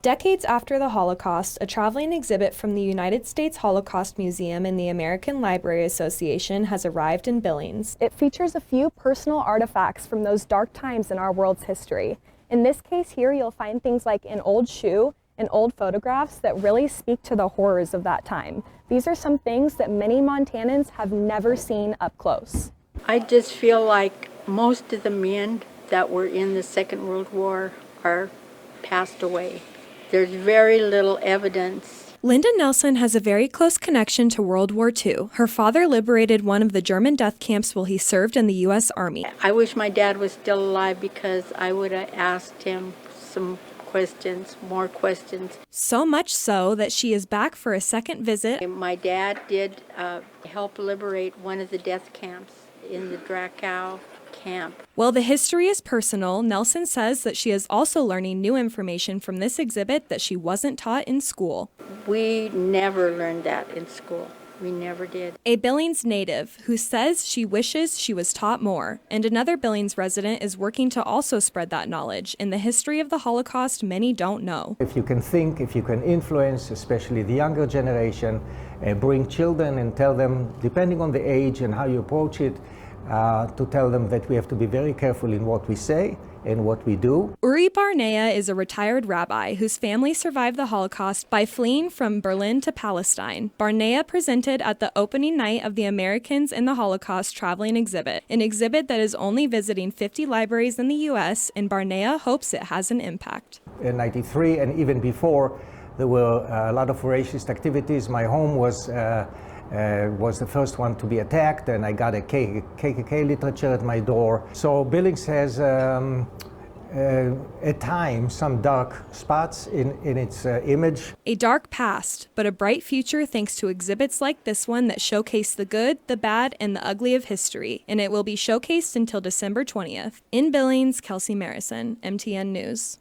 Decades after the Holocaust, a traveling exhibit from the United States Holocaust Museum and the American Library Association has arrived in Billings. It features a few personal artifacts from those dark times in our world's history. In this case here, you'll find things like an old shoe and old photographs that really speak to the horrors of that time. These are some things that many Montanans have never seen up close. I just feel like most of the men that were in the Second World War are passed away. There's very little evidence. Linda Nelson has a very close connection to World War II. Her father liberated one of the German death camps while he served in the U.S. Army. I wish my dad was still alive because I would have asked him some questions, more questions. So much so that she is back for a second visit. My dad did help liberate one of the death camps in the Dachau camp. While the history is personal, Nelson says that she is also learning new information from this exhibit that she wasn't taught in school. We never learned that in school. We never did. A Billings native who says she wishes she was taught more, and another Billings resident is working to also spread that knowledge in the history of the Holocaust many don't know. If you can think, if you can influence, especially the younger generation, bring children and tell them, depending on the age and how you approach it, to tell them that we have to be very careful in what we say and what we do. Uri Barnea is a retired rabbi whose family survived the Holocaust by fleeing from Berlin to Palestine. Barnea presented at the opening night of the Americans in the Holocaust traveling exhibit, an exhibit that is only visiting 50 libraries in the U.S., and Barnea hopes it has an impact. In '93 and even before, there were a lot of racist activities. My home was the first one to be attacked, and I got a KKK literature at my door. So Billings has, at times, some dark spots in its image. A dark past, but a bright future thanks to exhibits like this one that showcase the good, the bad, and the ugly of history, and it will be showcased until December 20th. In Billings, Kelsey Marison, MTN News.